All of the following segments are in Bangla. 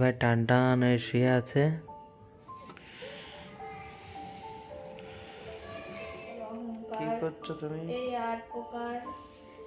ভাই টান টান হয়ে শুয়ে আছে। কি করছো তুমি? এই আট প্রকার।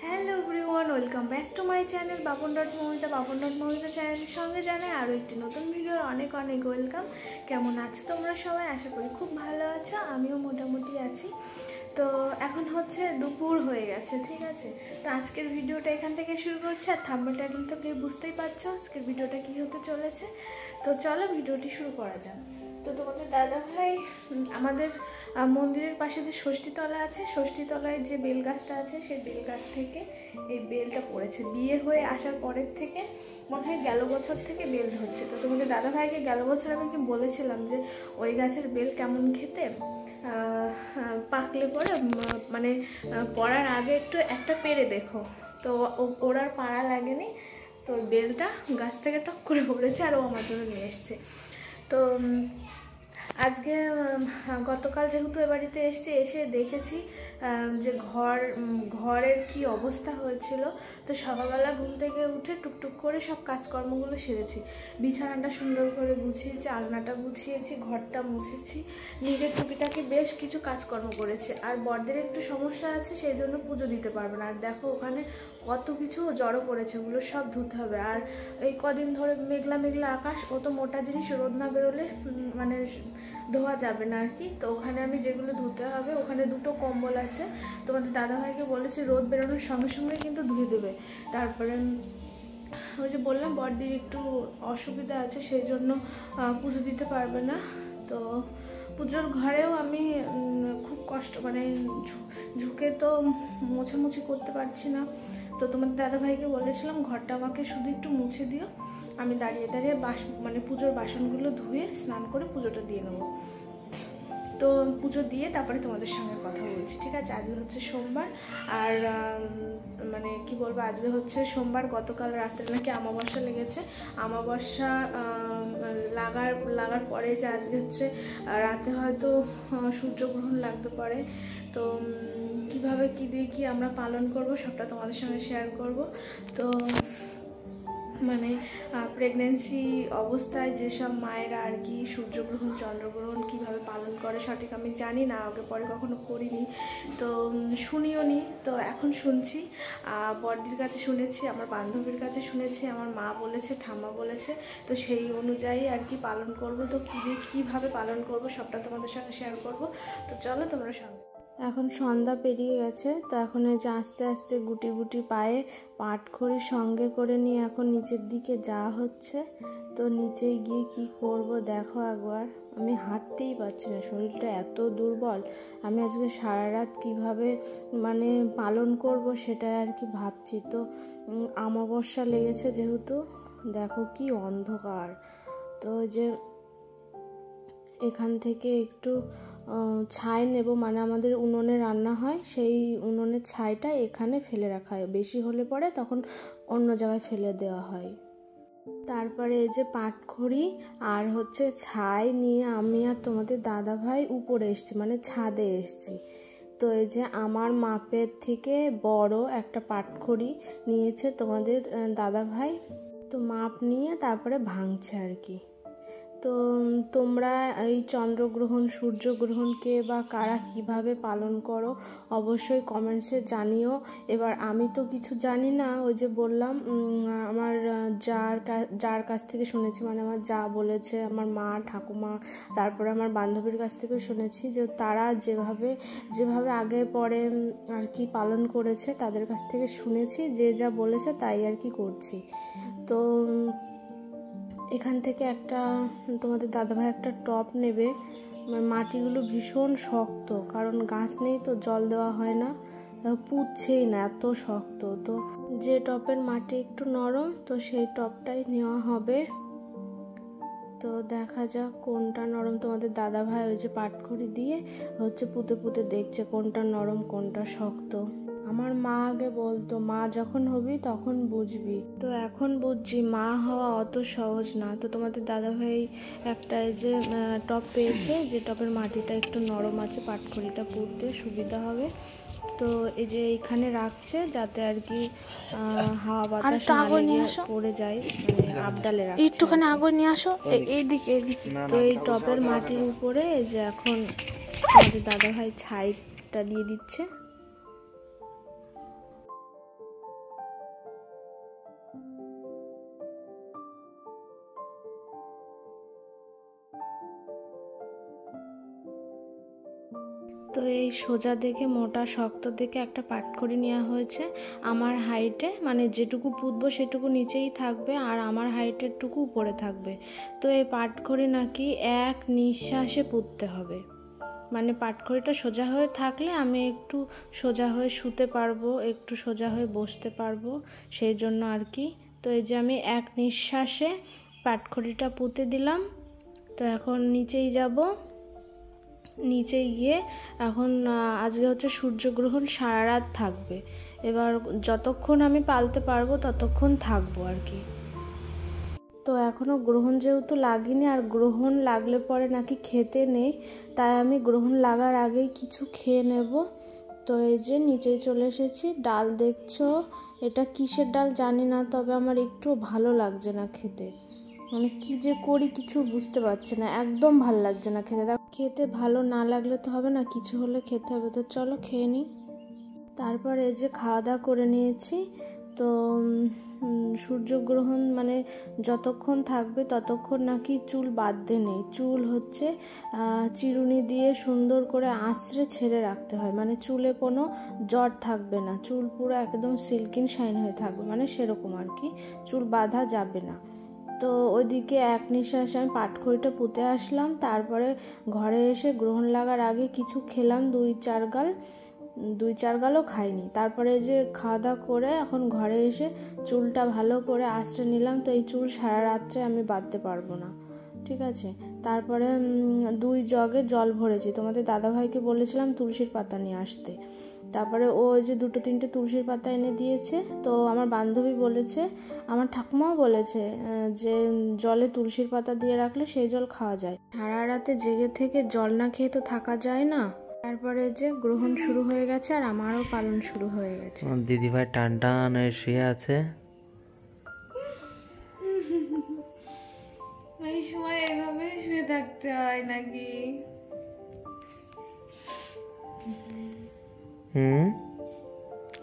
Hello everyone, welcome back to my channel Bapan Moumita. Bapan Moumita চ্যানেলের সঙ্গে জানাই আরও একটি নতুন ভিডিওর অনেক অনেক ওয়েলকাম। কেমন আছো তোমরা সবাই? আশা করি খুব ভালো আছো, আমিও মোটামুটি আছি। তো এখন হচ্ছে দুপুর হয়ে গেছে, ঠিক আছে। তো আজকের ভিডিওটা এখান থেকে শুরু করছি, আর থাম্বনেল টাইটেল তো কেউ বুঝতেই পারছো আজকের ভিডিওটা কী হতে চলেছে। তো চলো ভিডিওটি শুরু করা যাক। তো তোমাদের দাদাভাই আমাদের মন্দিরের পাশে যে ষষ্ঠীতলা আছে, ষষ্ঠীতলায় যে বেল গাছটা আছে, সেই বেল গাছ থেকে এই বেলটা পড়েছে। বিয়ে হয়ে আসার পরের থেকে মনে হয় গেল বছর থেকে বেল ধরছে। তো তোমাদের দাদাভাইকে গেল বছর আমি কি বলেছিলাম যে ওই গাছের বেল কেমন খেতে, পাকলে পরে মানে পড়ার আগে একটু একটা পেরে দেখো। তো ওর আর পাড়া লাগেনি, তো বেলটা গাছ থেকে টক করে পড়েছে, আর ও আমার জন্য নিয়ে এসছে। তো আজকে গতকাল যেহেতু এ বাড়িতে এসে দেখেছি যে ঘরের কি অবস্থা হয়েছিল। তো সকালবেলা ঘুম থেকে উঠে টুকটুক করে সব কাজকর্মগুলো সেরেছি। বিছানাটা সুন্দর করে গুছিয়েছি, আলনাটা গুছিয়েছি, ঘরটা মুছেছি, নিজের টুকিটাকি বেশ কিছু কাজকর্ম করেছি। আর বড়দের একটু সমস্যা আছে, সেই জন্য পুজো দিতে পারবে না। আর দেখো ওখানে কত কিছু জড়ো পড়েছে, ওগুলো সব ধুতে হবে। আর এই কদিন ধরে মেঘলা মেঘলা আকাশ, ও তো মোটা জিনিস রোদ না বেরোলে মানে ধোয়া যাবে না আর কি। তো ওখানে আমি যেগুলো ধুতে হবে, ওখানে দুটো কম্বল আছে, তোমাদের দাদাভাইকে বলেছি রোদ বেরোনোর সঙ্গে সঙ্গে কিন্তু ধুয়ে দেবে। তারপরে ওই যে বললাম বড়দির একটু অসুবিধা আছে, সেই জন্য পুজো দিতে পারবে না। তো পুজোর ঘরেও আমি খুব কষ্ট মানে ঝুঁকে তো মোছামুছি করতে পারছি না। তো তোমাদের দাদাভাইকে বলেছিলাম ঘরটা আমাকে শুধু একটু মুছে দিও, আমি দাঁড়িয়ে দাঁড়িয়ে মানে পুজোর বাসনগুলো ধুয়ে স্নান করে পুজোটা দিয়ে নেবো। তো পুজো দিয়ে তারপরে তোমাদের সঙ্গে কথা বলছি, ঠিক আছে। আজকে হচ্ছে সোমবার, আর মানে কি বলবো, আজকে হচ্ছে সোমবার। গতকাল রাত্রে নাকি অমাবস্যা লেগেছে। অমাবস্যা লাগার পরে যে আজকে হচ্ছে রাতে হয়তো সূর্যগ্রহণ লাগতে পারে। তো কিভাবে কী দিয়ে কি আমরা পালন করব সবটা তোমাদের সঙ্গে শেয়ার করব। তো মানে প্রেগনেন্সি অবস্থায় যেসব মায়েরা আর কি সূর্যগ্রহণ চন্দ্রগ্রহণ কিভাবে পালন করে সঠিক আমি জানি না, আগে পরে কখনো করিনি, তো শুনিও নি। তো এখন শুনছি, বড়দির কাছে শুনেছি, আমার বান্ধবীর কাছে শুনেছি, আমার মা বলেছে, ঠাম্মা বলেছে। তো সেই অনুযায়ী আর কি পালন করব। তো কীভাবে পালন করব সবটা তোমাদের সঙ্গে শেয়ার করব। তো চলো তোমরা সঙ্গে। এখন সন্ধ্যা পেরিয়ে গেছে, তো এখন এই যে আস্তে আস্তে গুটি গুটি পায়ে পাটখড়ি সঙ্গে করে নিয়ে এখন নিচের দিকে যাওয়া হচ্ছে। তো নিচে গিয়ে কি করব দেখো একবার, আমি হাঁটতেই পারছি না, শরীরটা এত দুর্বল। আমি আজকে সারা রাত কীভাবে মানে পালন করব সেটা আর কি ভাবছি। তো অমাবস্যা লেগেছে যেহেতু, দেখো কি অন্ধকার। তো যে এখান থেকে একটু ছাই নেব, মানে আমাদের উনুনে রান্না হয়, সেই উনুনের ছাইটা এখানে ফেলে রাখা হয়, বেশি হলে পরে তখন অন্য জায়গায় ফেলে দেওয়া হয়। তারপরে এই যে পাটখড়ি আর হচ্ছে ছাই নিয়ে আমি আর তোমাদের দাদাভাই উপরে এসছি, মানে ছাদে এসছি। তো এই যে আমার মাপের থেকে বড় একটা পাটখড়ি নিয়েছে তোমাদের দাদাভাই, তো মাপ নিয়ে তারপরে ভাঙছে আর কি। তো তোমরা এই চন্দ্রগ্রহণ সূর্যগ্রহণকে বা কারা কিভাবে পালন করো অবশ্যই কমেন্টসে জানিও। এবার আমি তো কিছু জানি না, ওই যে বললাম আমার যার কাছ থেকে শুনেছি, মানে আমার যা বলেছে, আমার মা ঠাকুমা, তারপরে আমার বান্ধবীর কাছ থেকে শুনেছি যে তারা যেভাবে আগে পরে আর কি পালন করেছে, তাদের কাছ থেকে শুনেছি, যে যা বলেছে তাই আর কি করছি। তো এখান থেকে একটা তোমাদের দাদাভাই একটা টব নেবে, মাটিগুলো ভীষণ শক্ত, কারণ গাছ নেই তো জল দেওয়া হয় না, পুঁতছেই না, এত শক্ত। তো যে টবের মাটি একটু নরম, তো সেই টবটাই নেওয়া হবে। তো দেখা যাক কোনটা নরম। তোমাদের দাদাভাই ওই যে পাটখড়ি দিয়ে হচ্ছে পুঁতে পুঁতে দেখছে কোনটা নরম কোনটা শক্ত। আমার মা আগে বলতো মা যখন হবি তখন বুঝবি, তো এখন বুঝছি মা হওয়া অত সহজ না। তো তোমাদের দাদাভাই একটা যে টব পেয়েছে, যে টবের মাটিটা একটু নরম আছে, পাটখড়িটা পুঁততে সুবিধা হবে। তো এই যে এখানে রাখছে যাতে আর কি হাওয়া বাতাস না লেগে পড়ে যায়, মানে আবডালে রাখছে। একটুখানি আগুন নিয়ে আসো, এইদিকে এইদিকে। তো এই টবের মাটির উপরে এই যে এখন আমাদের দাদা ভাই ছাইটা দিয়ে দিচ্ছে। তো এই সোজা দেখে মোটা শক্ত দেখে একটা পাটখড়ি নেওয়া হয়েছে আমার হাইটে, মানে যেটুকু পুঁতবো সেটুকু নিচেই থাকবে আর আমার হাইটের টুকু উপরে থাকবে। তো এই পাটখড়ি নাকি এক নিঃশ্বাসে পুঁততে হবে, মানে পাটখড়িটা সোজা হয়ে থাকলে আমি একটু সোজা হয়ে শুতে পারবো, একটু সোজা হয়ে বসতে পারবো, সেই জন্য আর কি। তো এই যে আমি এক নিঃশ্বাসে পাটখড়িটা পুঁতে দিলাম। তো এখন নিচেই যাব, নিচে গিয়ে এখন আজকে হচ্ছে সূর্যগ্রহণ, সারা রাত থাকবে। এবার যতক্ষণ আমি পালতে পারবো ততক্ষণ থাকবো আর কি। তো এখনও গ্রহণ যেহেতু লাগেনি, আর গ্রহণ লাগলে পরে নাকি খেতে নেই, তাই আমি গ্রহণ লাগার আগেই কিছু খেয়ে নেব। তো এই যে নিচেই চলে এসেছি। ডাল দেখছো, এটা কিসের ডাল জানি না, তবে আমার একটু ভালো লাগছে না খেতে, মানে কি যে করি কিছু বুঝতে পারছি না, একদম ভালো লাগছে না খেতে। খেতে ভালো না লাগলে তো হবে না, কিছু হলে খেতে হবে। তো চলো খেয়ে নিই। তারপর এই যে খাওয়া দাওয়া করে নিয়েছি। তো সূর্যগ্রহণ মানে যতক্ষণ থাকবে ততক্ষণ নাকি চুল বাঁধতে নেই, চুল হচ্ছে চিরুনি দিয়ে সুন্দর করে আঁচড়ে ছেড়ে রাখতে হয়, মানে চুলে কোনো জট থাকবে না, চুল পুরো একদম সিল্কিন শাইন হয়ে থাকবে, মানে সেরকম আর কি, চুল বাঁধা যাবে না। তো ওইদিকে এক নিঃশ্বাসে আমি পাটখড়িটা পুঁতে আসলাম। তারপরে ঘরে এসে গ্রহণ লাগার আগে কিছু খেলাম, 2-4 গালও খাইনি। তারপরে যে খাওয়া দাওয়া করে এখন ঘরে এসে চুলটা ভালো করে আঁচড়ে নিলাম। তো এই চুল সারা রাত্রে আমি বাঁধতে পারবো না, ঠিক আছে। তারপরে 2 জগে জল ভরেছি, তোমাদের দাদাভাইকে বলেছিলাম তুলসীর পাতা নিয়ে আসতে। তারপরে ও ওই যে 2-3টে তুলসীর পাতা এনে দিয়েছে। তো আমার বান্ধবী বলেছে, আমার ঠাকুমাও বলেছে যে জলে তুলসীর পাতা দিয়ে রাখলে সেই জল খাওয়া যায়। সারা রাতে জেগে থেকে জল না খেয়ে তো থাকা যায় না। তারপরে যে গ্রহণ শুরু হয়ে গেছে আর আমারও পালন শুরু হয়ে গেছে। দিদিভাই টান টান হয়ে শুয়ে আছে। এই সময় এভাবে শুয়ে থাকতে হয় নাকি?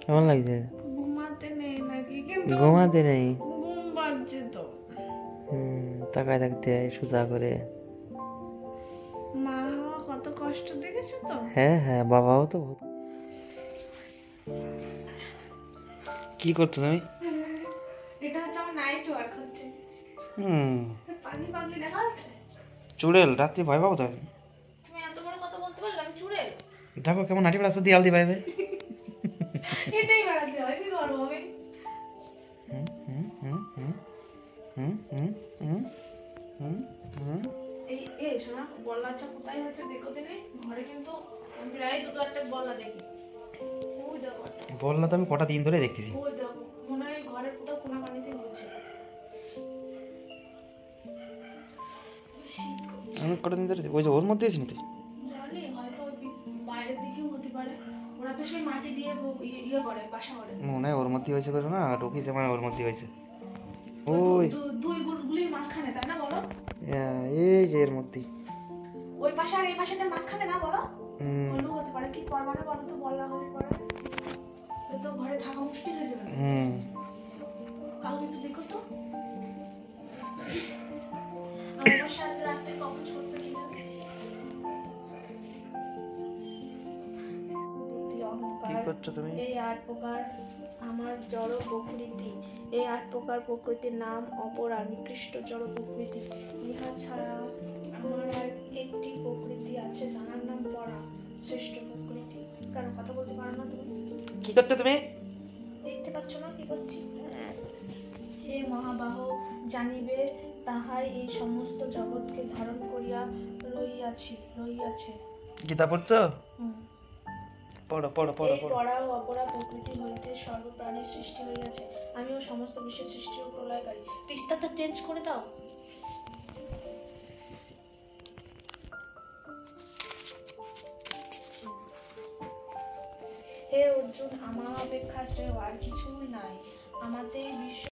কেমন লাগছে? ঘুমাতে নেই নাকি? কিন্তু ঘুমাতে নেই, ঘুম পাচ্ছে তো। তাকায় থাকতে হয় সোজা করে। মা হওয়া কত কষ্ট দেখেছো তো? হ্যাঁ হ্যাঁ, বাবাও তো বহুত। কি করছো তুমি? এটা হচ্ছে আমার নাইট ওয়ার্ক হচ্ছে। পানি পাগলি দেখা যাচ্ছে? চুড়েল রাত্রি ভয় পাবো তো। তুমি এত বড় কথা বলতে পারলে আমি চুড়েল? দেখো কেমন নাটি রাস্তা দিয়ে আলদি পাইবে। এটাই বাড়াতে হয়, কি করবো আমি? এই শোনা, বল্লা আচ্ছা কোথায় হচ্ছে দেখো দিনে, ঘরে কিন্তু প্রায় 2-4টা বল্লা দেখি। ওই দেখো, বললা তো আমি কটা দিন ধরে দেখতেছি। ওই দেখো, মনে হয় ঘরের কোথাও কোনা পানিতে হচ্ছে। আমি কটা দিন ধরে ওই যে ওর মধ্যে আছিস তুই? জানি হয়তো বাইরের দিকেও হতে পারে, ওরা তো সেই মাটি দিয়ে ইয়ে করে, বাসা করে। মনে হয় ওর মধ্যে হয়েছে করে না, ঢুকিছে মানে ওর মধ্যে হয়েছে। ওই 2 গুলির মাঝখানে, তাই না বলো? এই যে এর মধ্যে ওই পাশে আর এই পাশেটার মাঝখানে না বলো? বললেও হতে পারে, কি করবা না বলো তো, বলা হলে পরে তো ঘরে থাকা মুশকিল হয়ে যাবে। কাল একটু দেখো তো আমার সাথে রাতে কখন ছুটবে কি জানি। কি করছো তুমি? এই 8 প্রকার আমার জড় প্রকৃতি, এই 8 প্রকার প্রকৃতির নাম অপর নিকৃষ্ট জড় প্রকৃতি। ইহা ছাড়া আমার আর একটি প্রকৃতি আছে, তার নাম পরা শ্রেষ্ঠ প্রকৃতি। কেন কথা বলতে পারো না তুমি? কি করছো তুমি? দেখতে পাচ্ছ না কি করছি? হে মহাবাহ, জানিবে তাহাই এই সমস্ত জগৎকে ধারণ করিয়া রইয়াছে। গীতা পড়ছো? পড়ো পড়ো পড়ো পড়ো। পড়া ও অপরা প্রকৃতি হইতে সর্বপ্রাণীর সৃষ্টি হইয়াছে, আমিও সমস্ত বিশ্বের সৃষ্টি ও প্রলয়কারী। পৃষ্ঠাটা চেঞ্জ করে দাও। হে অর্জুন, আমার অপেক্ষা শ্রেয় আর কিছুই নাই। আমাতেই বিশ্ব